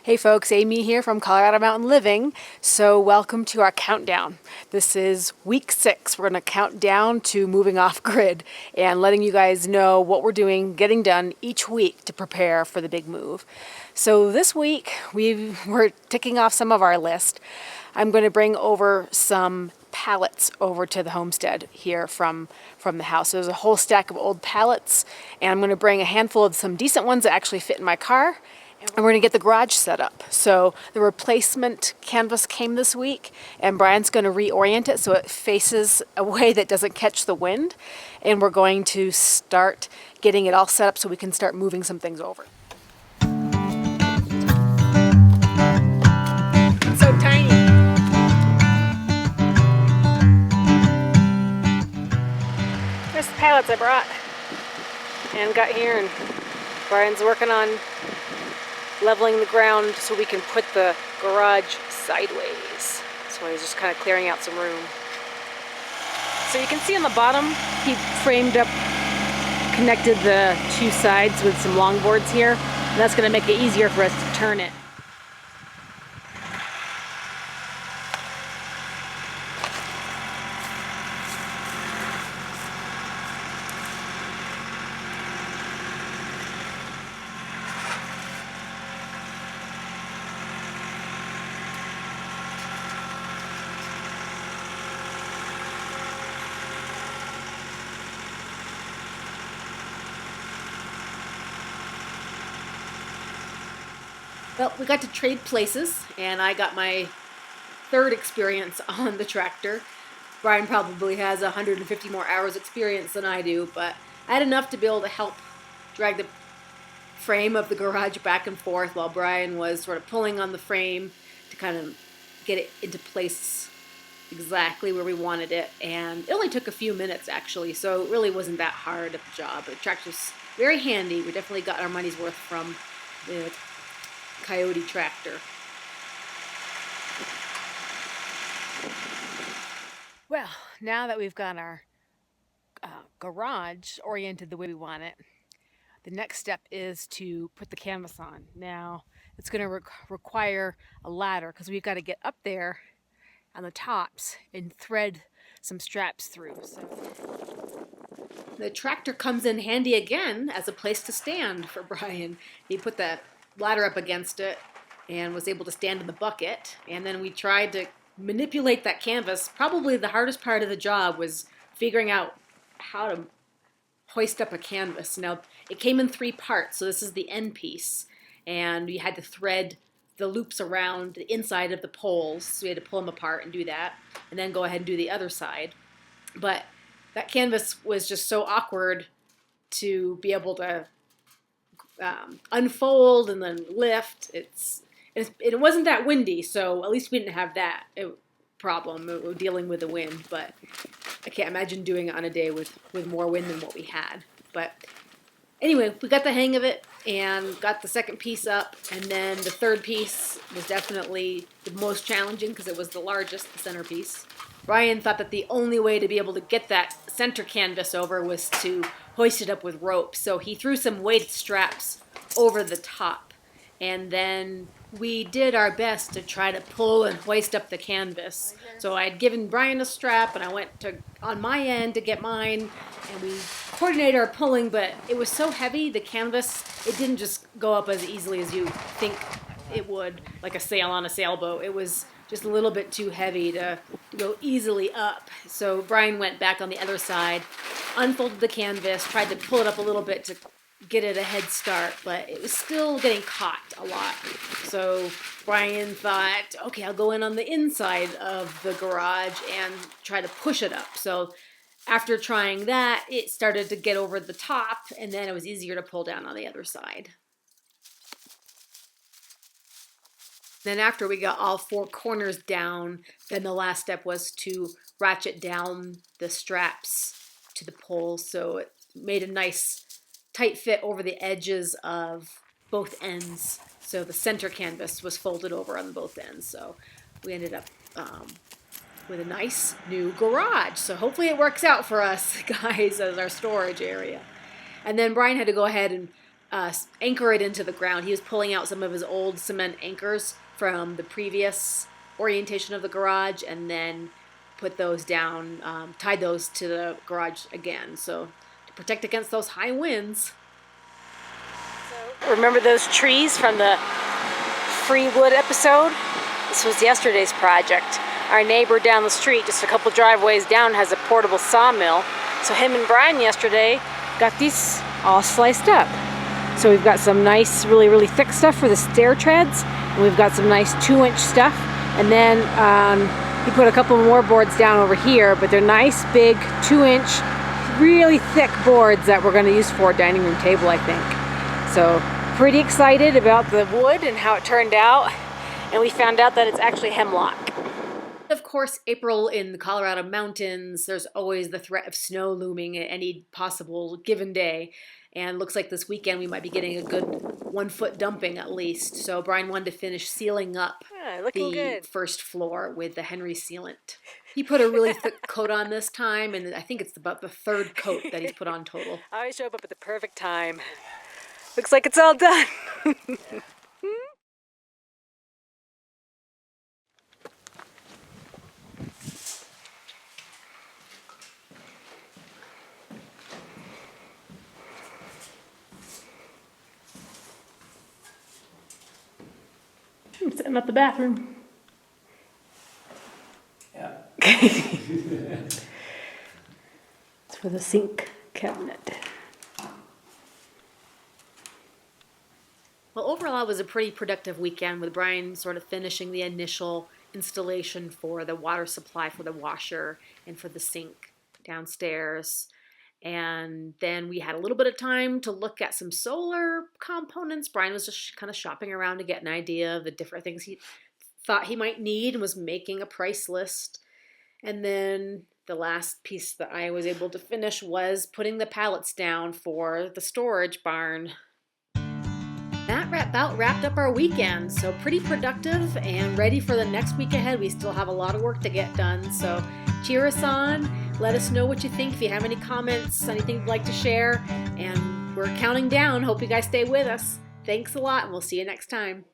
Hey folks, Amy here from Colorado Mountain Living. So welcome to our countdown. This is week 6. We're going to count down to moving off grid and letting you guys know what we're doing, getting done each week to prepare for the big move. So this week we're ticking off some of our list. I'm going to bring over some pallets over to the homestead here from the house. So there's a whole stack of old pallets, and I'm going to bring a handful of some decent ones that actually fit in my car. And we're going to get the garage set up. So the replacement canvas came this week, and Brian's going to reorient it so it faces a way that doesn't catch the wind. And we're going to start getting it all set up so we can start moving some things over. It's so tiny. There's the pallets I brought and got here, and Brian's working on leveling the ground so we can put the garage sideways. So he's just kind of clearing out some room. So you can see on the bottom, he framed up, connected the two sides with some long boards here, and that's going to make it easier for us to turn it. Well, we got to trade places, and I got my third experience on the tractor. Brian probably has 150 more hours experience than I do, but I had enough to be able to help drag the frame of the garage back and forth while Brian was sort of pulling on the frame to kind of get it into place exactly where we wanted it. And it only took a few minutes, actually, so it really wasn't that hard of a job. The tractor's very handy. We definitely got our money's worth from the Coyote tractor. Well, now that we've got our garage oriented the way we want it, the next step is to put the canvas on. Now, it's going to require a ladder because we've got to get up there on the tops and thread some straps through. So the tractor comes in handy again as a place to stand for Brian. He put the ladder up against it and was able to stand in the bucket, and then we tried to manipulate that canvas. Probably the hardest part of the job was figuring out how to hoist up a canvas. Now, it came in 3 parts, so this is the end piece, and we had to thread the loops around the inside of the poles, so we had to pull them apart and do that, and then go ahead and do the other side. But that canvas was just so awkward to be able to unfold and then lift. It wasn't that windy, so at least we didn't have that problem dealing with the wind. But I can't imagine doing it on a day with more wind than what we had. But anyway, we got the hang of it and got the second piece up, and then the third piece was definitely the most challenging because it was the largest, the centerpiece. Brian thought that the only way to be able to get that center canvas over was to hoist it up with rope. So he threw some weighted straps over the top, and then we did our best to try to pull and hoist up the canvas. So I'd given Brian a strap, and I went on my end to get mine, and we coordinated our pulling, but it was so heavy, the canvas, it didn't just go up as easily as you think it would, like a sail on a sailboat. It was just a little bit too heavy to go easily up. So Brian went back on the other side, unfolded the canvas, tried to pull it up a little bit to get it a head start, but it was still getting caught a lot. So Brian thought, okay, I'll go in on the inside of the garage and try to push it up. So after trying that, it started to get over the top, and then it was easier to pull down on the other side. Then after we got all 4 corners down, then the last step was to ratchet down the straps to the poles, so it made a nice tight fit over the edges of both ends. So the center canvas was folded over on both ends. So we ended up with a nice new garage. So hopefully it works out for us guys as our storage area. And then Brian had to go ahead and anchor it into the ground. He was pulling out some of his old cement anchors from the previous orientation of the garage and then put those down, tied those to the garage again. So to protect against those high winds. So, remember those trees from the free wood episode? This was yesterday's project. Our neighbor down the street, just a couple driveways down, has a portable sawmill. So him and Brian yesterday got these all sliced up. So we've got some nice, really, really thick stuff for the stair treads. And we've got some nice 2-inch stuff. And then he put a couple more boards down over here, but they're nice, big, 2-inch, really thick boards that we're going to use for a dining room table, I think. So pretty excited about the wood and how it turned out. And we found out that it's actually hemlock. Of course, April in the Colorado mountains, there's always the threat of snow looming at any possible given day. And looks like this weekend we might be getting a good 1-foot dumping at least. So Brian wanted to finish sealing up the first floor with the Henry sealant. He put a really thick coat on this time, and I think it's about the 3rd coat that he's put on total. I always show up at the perfect time. Looks like it's all done. I'm setting up the bathroom. Yeah. It's for the sink cabinet. Well, overall, it was a pretty productive weekend with Brian sort of finishing the initial installation for the water supply for the washer and for the sink downstairs. And then we had a little bit of time to look at some solar components. Brian was just kind of shopping around to get an idea of the different things he thought he might need and was making a price list. And then the last piece that I was able to finish was putting the pallets down for the storage barn. That about wrapped up our weekend, so pretty productive and ready for the next week ahead. We still have a lot of work to get done, so cheer us on. Let us know what you think. If you have any comments, anything you'd like to share, and we're counting down. Hope you guys stay with us. Thanks a lot, and we'll see you next time.